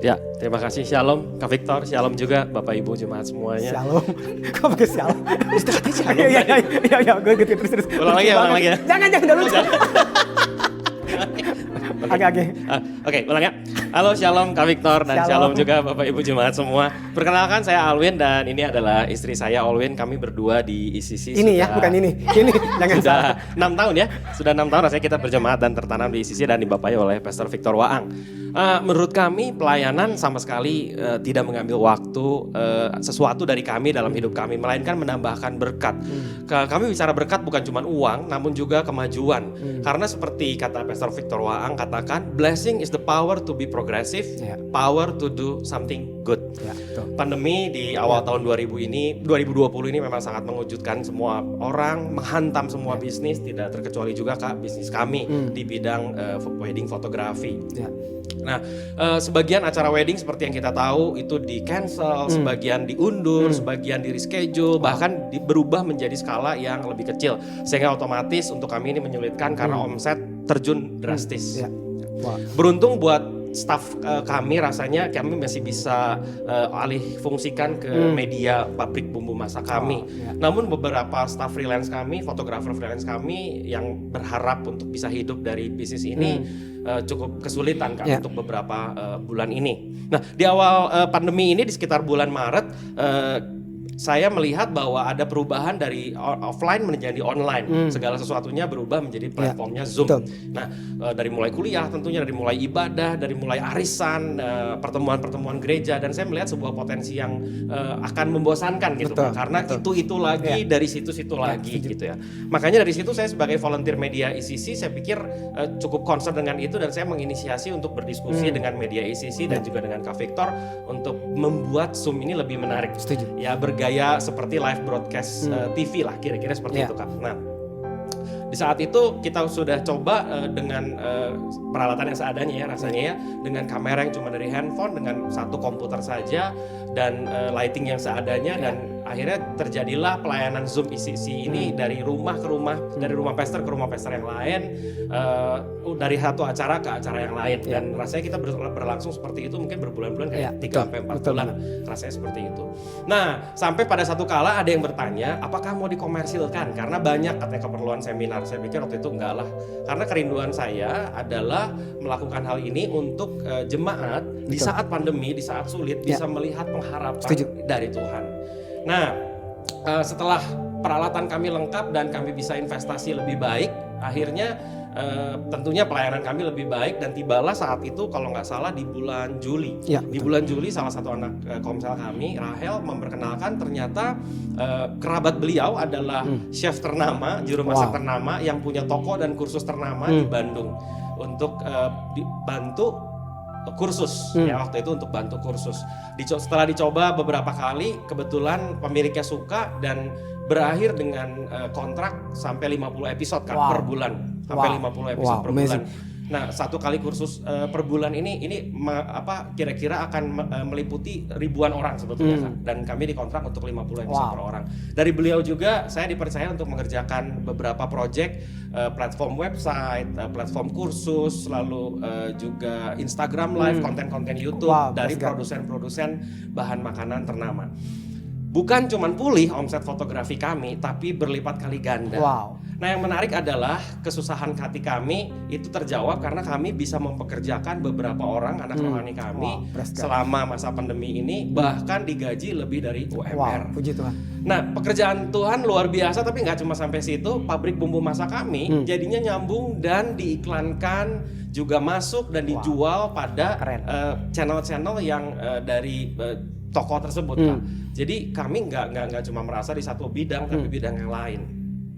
Ya, terima kasih. Shalom, Kak Victor. Shalom juga Bapak Ibu Jemaat semuanya. Shalom. Kok pakai shalom? Shalom. Iya, gue terus. Ulang lagi ya. Jangan dulu. Oke, ulang ya. Halo, shalom Kak Victor dan shalom juga Bapak Ibu Jemaat semua. Perkenalkan saya Alwin dan ini adalah istri saya Olwin. Kami berdua di ICC. Ini ya, bukan ini. Ini jangan sudah 6 tahun ya. Sudah 6 tahun rasanya kita berjemaat dan tertanam di ICC dan dibapai oleh Pastor Victor Waang. Menurut kami pelayanan sama sekali tidak mengambil waktu sesuatu dari kami dalam hidup kami, melainkan menambahkan berkat. Kami bicara berkat bukan cuma uang, namun juga kemajuan. Karena seperti kata Pastor Victor Waang katakan, blessing is the power to be progressive, power to do something good. Pandemi di awal tahun 2020 ini memang sangat mengejutkan semua orang, menghantam semua bisnis, tidak terkecuali juga bisnis kami di bidang wedding fotografi. Nah, sebagian acara wedding seperti yang kita tahu itu di cancel, sebagian diundur, sebagian di reschedule, bahkan berubah menjadi skala yang lebih kecil, sehingga otomatis untuk kami ini menyulitkan karena omset terjun drastis. Beruntung buat staff kami, rasanya kami masih bisa alih fungsikan ke media pabrik bumbu masak kami. Namun beberapa staff freelance kami, fotografer freelance kami yang berharap untuk bisa hidup dari bisnis ini cukup kesulitan Kak untuk beberapa bulan ini. Nah, di awal pandemi ini di sekitar bulan Maret saya melihat bahwa ada perubahan dari offline menjadi online. Segala sesuatunya berubah menjadi platformnya Zoom. Betul. Nah, dari mulai kuliah tentunya, dari mulai ibadah, dari mulai arisan, pertemuan-pertemuan gereja, dan saya melihat sebuah potensi yang akan membosankan gitu, Pak, karena itu lagi dari situ-situ lagi gitu ya. Makanya dari situ saya sebagai volunteer media ICC, saya pikir cukup concern dengan itu, dan saya menginisiasi untuk berdiskusi dengan media ICC dan juga dengan Kak Victor untuk membuat Zoom ini lebih menarik. Setuju. Ya, bergaya seperti live broadcast TV lah, kira-kira seperti itu, Kak. Nah, di saat itu kita sudah coba dengan peralatan yang seadanya ya, rasanya ya, dengan kamera yang cuma dari handphone, dengan satu komputer saja, dan lighting yang seadanya, dan akhirnya terjadilah pelayanan Zoom ICC ini dari rumah ke rumah, dari rumah pastor ke rumah pastor yang lain, dari satu acara ke acara yang lain, dan rasanya kita berlangsung seperti itu mungkin berbulan-bulan, kayak 3-4 bulan, rasanya seperti itu. Nah, sampai pada satu kala ada yang bertanya, apakah mau dikomersilkan? Karena banyak katanya keperluan seminar. Saya pikir waktu itu enggak lah, karena kerinduan saya adalah melakukan hal ini untuk jemaat di saat pandemi, di saat sulit, bisa melihat pengharapan dari Tuhan. Nah, setelah peralatan kami lengkap dan kami bisa investasi lebih baik, akhirnya tentunya pelayanan kami lebih baik, dan tibalah saat itu kalau nggak salah di bulan Juli. Di bulan Juli salah satu anak komsel kami, Rahel, memperkenalkan ternyata kerabat beliau adalah chef ternama, juru masak ternama yang punya toko dan kursus ternama di Bandung untuk bantu kursus ya, waktu itu untuk bantu kursus. Setelah dicoba beberapa kali, kebetulan pemiliknya suka dan berakhir dengan kontrak sampai 50 episode kan per bulan, sampai 50 episode per bulan. Nah, satu kali kursus per bulan ini kira-kira akan meliputi ribuan orang sebetulnya kan, dan kami dikontrak untuk 50 episode per orang. Dari beliau juga saya dipercaya untuk mengerjakan beberapa project, platform website, platform kursus, lalu juga Instagram live, konten-konten YouTube dari produsen-produsen bahan makanan ternama. Bukan cuman pulih omset fotografi kami, tapi berlipat kali ganda. Nah, yang menarik adalah kesusahan hati kami itu terjawab karena kami bisa mempekerjakan beberapa orang anak rohani kami selama masa pandemi ini, bahkan digaji lebih dari UMR. Puji Tuhan. Nah, pekerjaan Tuhan luar biasa, tapi nggak cuma sampai situ. Pabrik bumbu masak kami jadinya nyambung dan diiklankan, juga masuk dan dijual pada channel-channel yang dari toko tersebut, Kak. Jadi kami nggak cuma merasa di satu bidang, tapi bidang yang lain.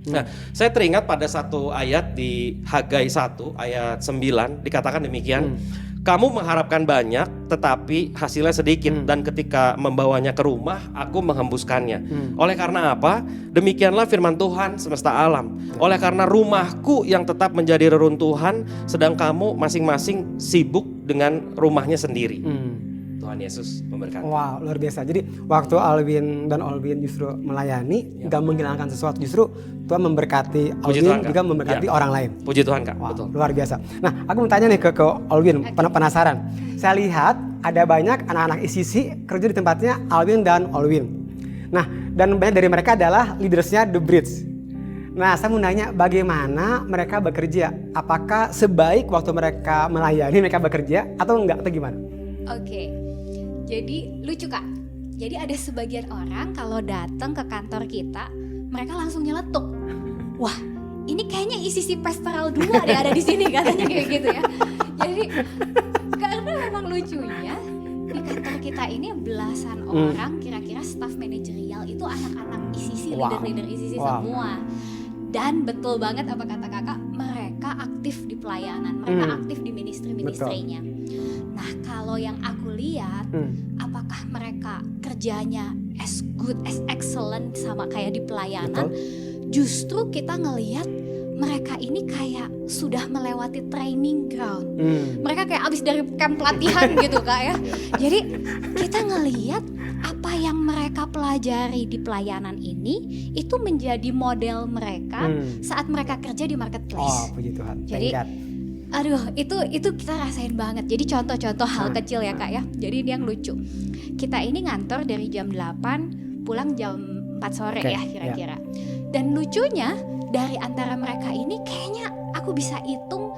Nah, saya teringat pada satu ayat di Hagai 1 ayat 9 dikatakan demikian. Kamu mengharapkan banyak, tetapi hasilnya sedikit, dan ketika membawanya ke rumah, aku menghembuskannya. Oleh karena apa? Demikianlah firman Tuhan semesta alam. Oleh karena rumahku yang tetap menjadi reruntuhan, sedang kamu masing-masing sibuk dengan rumahnya sendiri. Tuhan Yesus memberkati. Wow, luar biasa. Jadi waktu Alwin dan Olwin justru melayani, gak menghilangkan sesuatu, justru Tuhan memberkati Alwin, juga memberkati orang lain. Puji Tuhan, Kak. Wow, betul. Luar biasa. Nah, aku mau tanya nih ke Olwin, penasaran. Saya lihat ada banyak anak-anak ICC kerja di tempatnya Alwin dan Olwin. Nah, dan banyak dari mereka adalah leadersnya The Bridge. Nah, saya mau nanya bagaimana mereka bekerja? Apakah sebaik waktu mereka melayani mereka bekerja atau enggak, atau gimana? Oke. Jadi lucu, Kak. Jadi ada sebagian orang kalau datang ke kantor kita, mereka langsung nyeletuk. Wah, ini kayaknya ICC Pastoral 2 deh ada di sini, katanya kayak gitu ya. Jadi karena memang lucunya di kantor kita ini belasan orang, kira-kira staff manajerial itu anak-anak ICC, leader-leader ICC semua. Dan betul banget apa kata kakak, mereka aktif di pelayanan, mereka aktif di ministry-ministrinya. Nah, kalau yang aku lihat, apakah mereka kerjanya as good, as excellent sama kayak di pelayanan? Justru kita ngelihat mereka ini kayak sudah melewati training ground. Mereka kayak abis dari camp pelatihan gitu, Kak ya. Jadi kita ngelihat apa yang mereka pelajari di pelayanan ini itu menjadi model mereka saat mereka kerja di marketplace. Oh, puji Tuhan. Jadi aduh, itu kita rasain banget. Jadi contoh-contoh hal kecil ya, Kak ya. Jadi ini yang lucu. Kita ini ngantor dari jam 8, pulang jam 4 sore ya kira-kira. Dan lucunya dari antara mereka ini kayaknya aku bisa hitung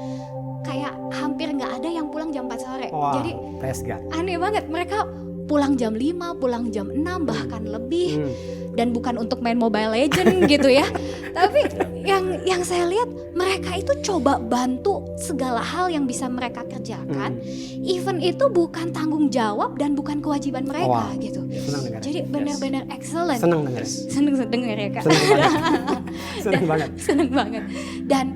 kayak hampir nggak ada yang pulang jam 4 sore. Wow, jadi praise God. Aneh banget, mereka pulang jam 5, pulang jam 6 bahkan lebih. Dan bukan untuk main Mobile Legend gitu ya. Tapi yang saya lihat mereka itu coba bantu segala hal yang bisa mereka kerjakan. Even itu bukan tanggung jawab dan bukan kewajiban mereka gitu. Jadi benar-benar excellent. Senang dengar. Senang dengar ya Kak. Senang banget. Dan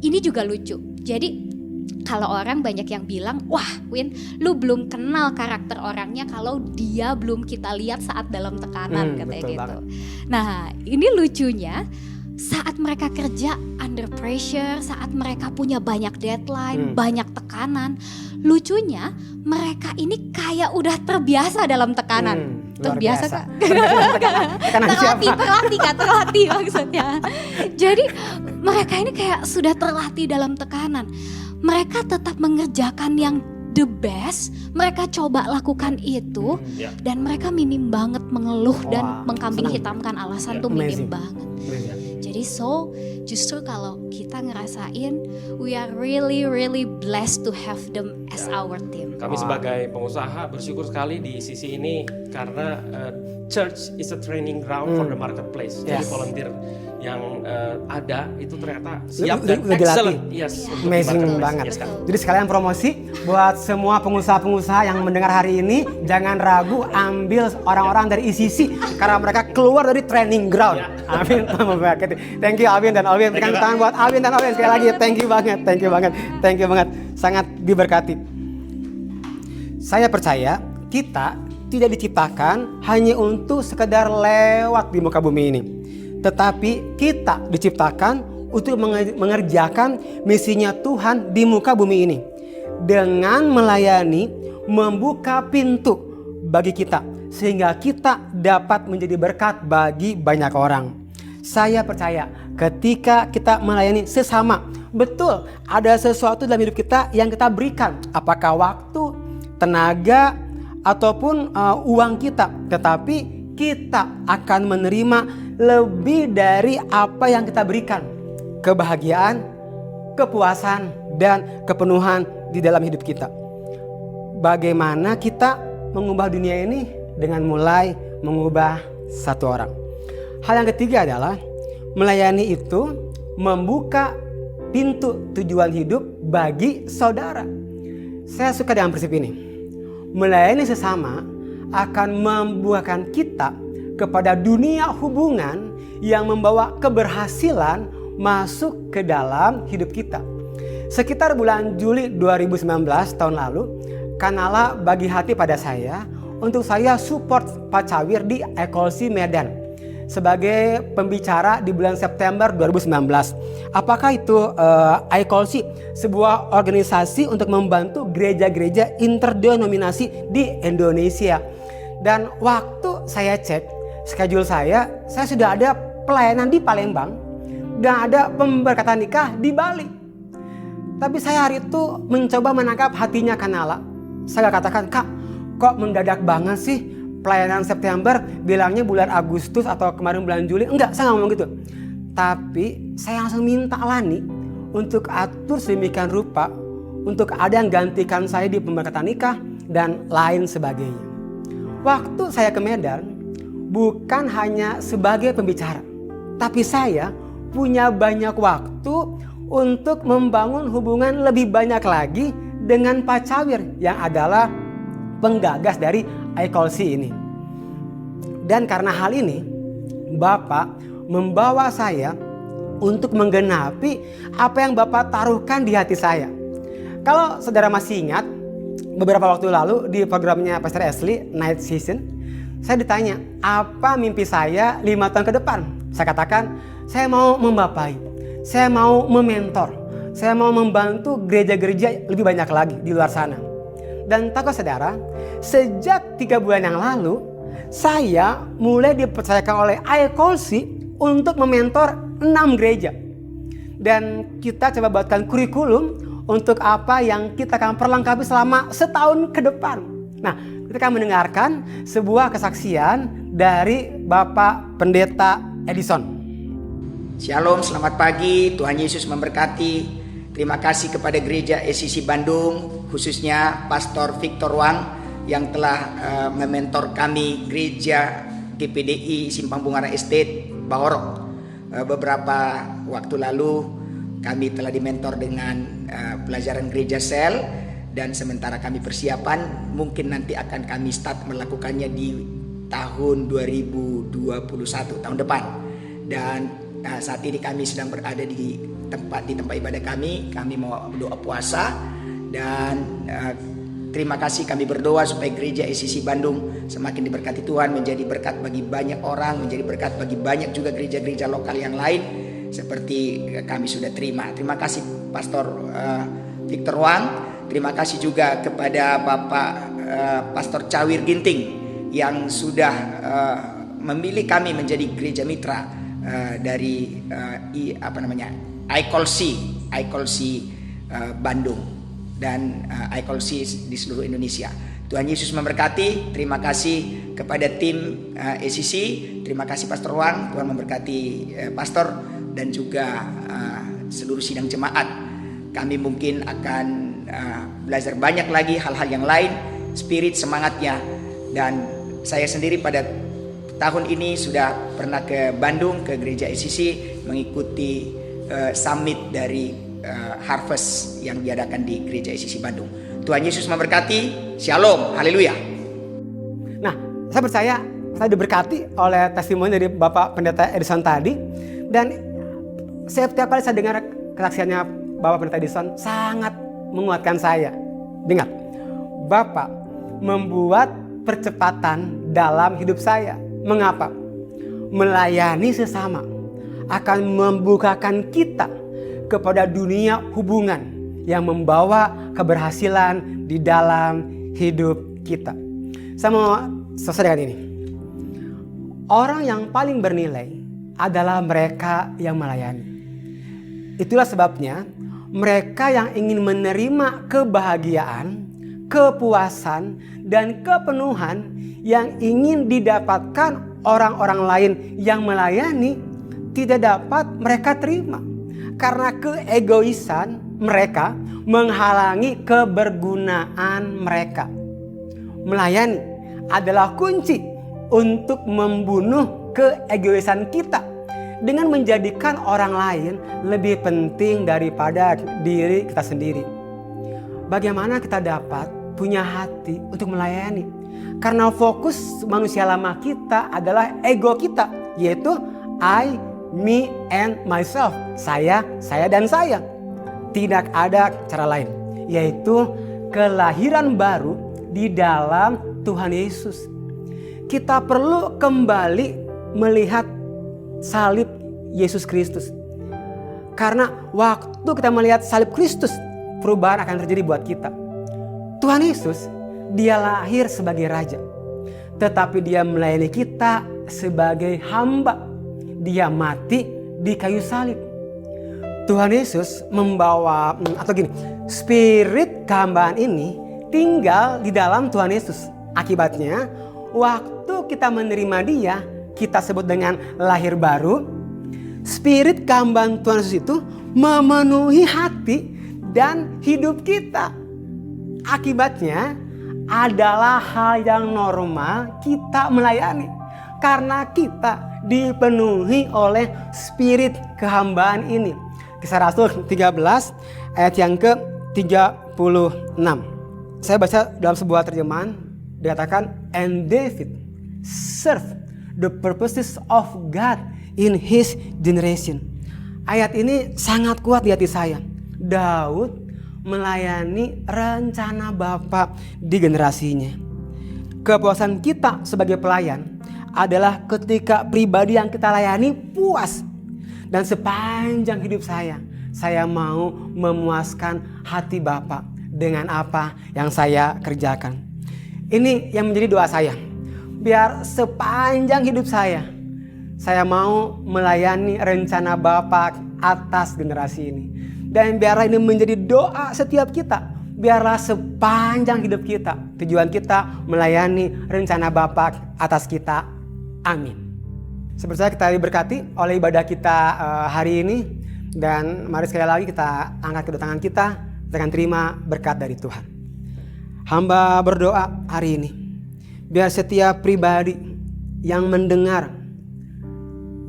ini juga lucu. Jadi kalau orang banyak yang bilang, wah Win, lu belum kenal karakter orangnya kalau dia belum kita lihat saat dalam tekanan, katanya gitu. Banget. Nah ini lucunya, saat mereka kerja under pressure, saat mereka punya banyak deadline, banyak tekanan, lucunya mereka ini kayak udah terbiasa dalam tekanan. Terbiasa Kak? Terlatih maksudnya. Jadi mereka ini kayak sudah terlatih dalam tekanan. Mereka tetap mengerjakan yang the best, mereka coba lakukan itu, dan mereka minim banget mengeluh dan mengkambing hitamkan alasan tuh minim banget. Jadi justru kalau kita ngerasain, we are really blessed to have them as our team. Kami sebagai pengusaha bersyukur sekali di sisi ini karena church is a training ground for the marketplace. Jadi volunteer yang ada itu ternyata siap dan excellent. Amazing banget. Jadi sekalian promosi buat semua pengusaha-pengusaha yang mendengar hari ini, jangan ragu ambil orang-orang dari ICC karena mereka keluar dari training ground. Amin. Thank you Alvin dan Alvin. Berikan tangan buat Alvin dan Alvin sekali lagi. Thank you banget. Sangat diberkati. Saya percaya kita tidak diciptakan hanya untuk sekedar lewat di muka bumi ini. Tetapi kita diciptakan untuk mengerjakan misinya Tuhan di muka bumi ini. Dengan melayani, membuka pintu bagi kita. Sehingga kita dapat menjadi berkat bagi banyak orang. Saya percaya ketika kita melayani sesama, betul ada sesuatu dalam hidup kita yang kita berikan. Apakah waktu, tenaga, ataupun uang kita. Tetapi kita akan menerima lebih dari apa yang kita berikan. Kebahagiaan, kepuasan, dan kepenuhan di dalam hidup kita. Bagaimana kita mengubah dunia ini? Dengan mulai mengubah satu orang. Hal yang ketiga adalah melayani itu membuka pintu tujuan hidup bagi saudara. Saya suka dengan prinsip ini. Melayani sesama akan membuahkan kita kepada dunia hubungan yang membawa keberhasilan masuk ke dalam hidup kita. Sekitar bulan Juli 2019 tahun lalu, Kanala bagi hati pada saya untuk saya support Pak Cawir di Ekolsi Medan sebagai pembicara di bulan September 2019. Apakah itu Ekolsi? Sebuah organisasi untuk membantu gereja-gereja interdenominasi di Indonesia. Dan waktu saya cek schedule saya sudah ada pelayanan di Palembang dan ada pemberkatan nikah di Bali. Tapi saya hari itu mencoba menangkap hatinya Kanala. Saya katakan, Kak, kok mendadak banget sih pelayanan September, bilangnya bulan Agustus atau kemarin bulan Juli. Enggak, saya nggak ngomong gitu. Tapi saya langsung minta Lani untuk atur sedemikian rupa untuk ada yang gantikan saya di pemberkatan nikah dan lain sebagainya. Waktu saya ke Medan bukan hanya sebagai pembicara, tapi saya punya banyak waktu untuk membangun hubungan lebih banyak lagi dengan Pak Cawir yang adalah penggagas dari Ekolsi ini. Dan karena hal ini, Bapak membawa saya untuk menggenapi apa yang Bapak taruhkan di hati saya. Kalau saudara masih ingat, beberapa waktu lalu di programnya Pastor Ashley, Night Season, saya ditanya, apa mimpi saya 5 tahun ke depan? Saya katakan, saya mau membapai, saya mau mementor, saya mau membantu gereja-gereja lebih banyak lagi di luar sana. Dan tahukah saudara, sejak 3 bulan yang lalu, saya mulai dipercayakan oleh Ekolsi untuk mementor 6 gereja. Dan kita coba buatkan kurikulum untuk apa yang kita akan perlengkapi selama setahun ke depan. Nah, kita akan mendengarkan sebuah kesaksian dari Bapak Pendeta Edison. Shalom, selamat pagi, Tuhan Yesus memberkati. Terima kasih kepada Gereja ECC Bandung, khususnya Pastor Victor Wang yang telah mementor kami gereja GPDI Simpang Bungaran Estate Bahorok. Beberapa waktu lalu kami telah dimentor dengan pelajaran gereja sel, dan sementara kami persiapan mungkin nanti akan kami start melakukannya di tahun 2021, tahun depan. Dan saat ini kami sedang berada di tempat ibadah kami mau doa puasa, dan terima kasih kami berdoa supaya gereja ECC Bandung semakin diberkati Tuhan, menjadi berkat bagi banyak orang, menjadi berkat bagi banyak juga gereja-gereja lokal yang lain seperti kami sudah terima. Terima kasih Pastor Victor Wang, terima kasih juga kepada Bapak Pastor Cawir Ginting yang sudah memilih kami menjadi gereja mitra dari ICOLC Bandung dan ICOLC di seluruh Indonesia. Tuhan Yesus memberkati. Terima kasih kepada tim ECC. Terima kasih Pastor Wang. Tuhan memberkati Pastor dan juga seluruh sidang jemaat. Kami mungkin akan belajar banyak lagi hal-hal yang lain, spirit, semangatnya. Dan saya sendiri pada tahun ini sudah pernah ke Bandung, ke gereja ECC, mengikuti summit dari Harvest yang diadakan di gereja ECC Bandung. Tuhan Yesus memberkati. Shalom, haleluya. Nah, saya percaya saya diberkati oleh testimoni dari Bapak Pendeta Edison tadi, dan setiap kali saya dengar kesaksiannya Bapak Pendeta Edison sangat menguatkan saya. Dengar, Bapak membuat percepatan dalam hidup saya. Mengapa? Melayani sesama akan membukakan kita kepada dunia hubungan yang membawa keberhasilan di dalam hidup kita. Saya mau selesai dengan ini. Orang yang paling bernilai adalah mereka yang melayani. Itulah sebabnya mereka yang ingin menerima kebahagiaan, kepuasan, dan kepenuhan yang ingin didapatkan orang-orang lain yang melayani tidak dapat mereka terima. Karena keegoisan mereka menghalangi kebergunaan mereka. Melayani adalah kunci untuk membunuh keegoisan kita dengan menjadikan orang lain lebih penting daripada diri kita sendiri. Bagaimana kita dapat punya hati untuk melayani? Karena fokus manusia lama kita adalah ego kita, yaitu I, me and myself. Saya, dan saya. Tidak ada cara lain, yaitu kelahiran baru di dalam Tuhan Yesus. Kita perlu kembali melihat salib Yesus Kristus. Karena waktu kita melihat salib Kristus, perubahan akan terjadi buat kita. Tuhan Yesus, dia lahir sebagai raja, tetapi dia melayani kita sebagai hamba. Dia mati di kayu salib. Tuhan Yesus membawa, spirit kehambaan ini tinggal di dalam Tuhan Yesus. Akibatnya, waktu kita menerima dia, kita sebut dengan lahir baru. Spirit kehambaan Tuhan Yesus itu memenuhi hati dan hidup kita. Akibatnya adalah hal yang normal kita melayani. Karena kita dipenuhi oleh spirit kehambaan ini. Kisah Rasul 13 ayat yang ke-36. Saya baca dalam sebuah terjemahan dikatakan, and David served the purposes of God in his generation. Ayat ini sangat kuat di hati saya. Daud melayani rencana Bapa di generasinya. Kepuasan kita sebagai pelayan adalah ketika pribadi yang kita layani puas. Dan sepanjang hidup saya mau memuaskan hati Bapa dengan apa yang saya kerjakan. Ini yang menjadi doa saya. Biar sepanjang hidup saya mau melayani rencana Bapa atas generasi ini. Dan biarlah ini menjadi doa setiap kita. Biarlah sepanjang hidup kita, tujuan kita melayani rencana Bapa atas kita. Amin. Seperti kita diberkati oleh ibadah kita hari ini. Dan mari sekali lagi kita angkat kedua tangan kita dengan terima berkat dari Tuhan. Hamba berdoa hari ini, biar setiap pribadi yang mendengar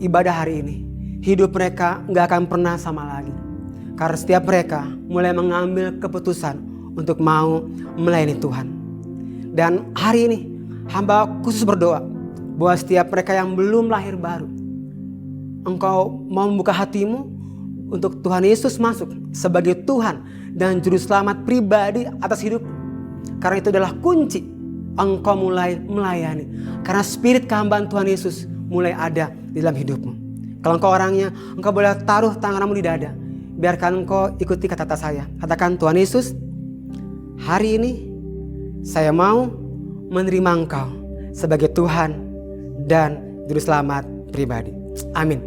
ibadah hari ini, hidup mereka gak akan pernah sama lagi. Karena setiap mereka mulai mengambil keputusan untuk mau melayani Tuhan. Dan hari ini hamba khusus berdoa bahwa setiap mereka yang belum lahir baru, engkau mau membuka hatimu untuk Tuhan Yesus masuk sebagai Tuhan dan Juru Selamat pribadi atas hidup. Karena itu adalah kunci engkau mulai melayani. Karena spirit kehambaan Tuhan Yesus mulai ada di dalam hidupmu. Kalau engkau orangnya, engkau boleh taruh tanganmu di dada. Biarkan engkau ikuti kata-kata saya. Katakan, Tuhan Yesus, hari ini saya mau menerima engkau sebagai Tuhan dan Juru Selamat pribadi. Amin.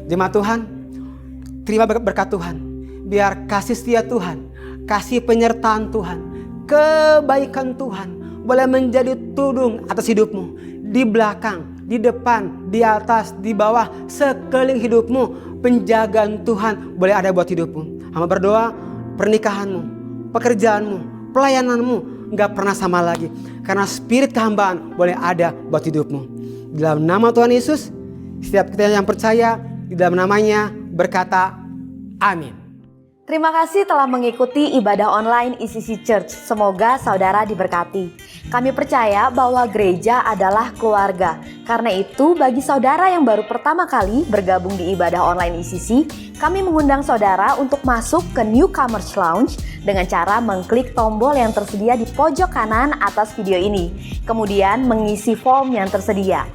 Jemaat Tuhan, terima berkat Tuhan. Biar kasih setia Tuhan, kasih penyertaan Tuhan, kebaikan Tuhan boleh menjadi tudung atas hidupmu. Di belakang, di depan, di atas, di bawah, sekeliling hidupmu. Penjagaan Tuhan boleh ada buat hidupmu. Hamba berdoa pernikahanmu, pekerjaanmu, pelayananmu gak pernah sama lagi. Karena spirit kehambaan boleh ada buat hidupmu. Di dalam nama Tuhan Yesus, setiap kita yang percaya di dalam namanya berkata amin. Terima kasih telah mengikuti ibadah online ECC Church. Semoga saudara diberkati. Kami percaya bahwa gereja adalah keluarga. Karena itu, bagi saudara yang baru pertama kali bergabung di ibadah online ECC, kami mengundang saudara untuk masuk ke Newcomers Lounge dengan cara mengklik tombol yang tersedia di pojok kanan atas video ini. Kemudian mengisi form yang tersedia.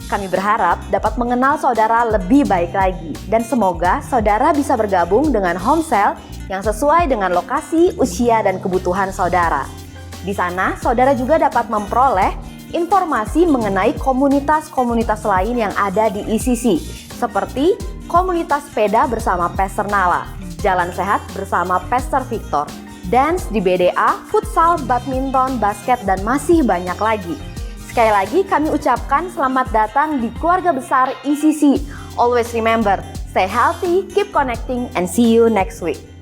Kami berharap dapat mengenal saudara lebih baik lagi dan semoga saudara bisa bergabung dengan home cell yang sesuai dengan lokasi, usia, dan kebutuhan saudara. Di sana, saudara juga dapat memperoleh informasi mengenai komunitas-komunitas lain yang ada di ECC, seperti komunitas sepeda bersama Pastor Nala, jalan sehat bersama Pastor Victor, dance di BDA, futsal, badminton, basket, dan masih banyak lagi. Sekali lagi kami ucapkan selamat datang di keluarga besar ECC. Always remember, stay healthy, keep connecting, and see you next week.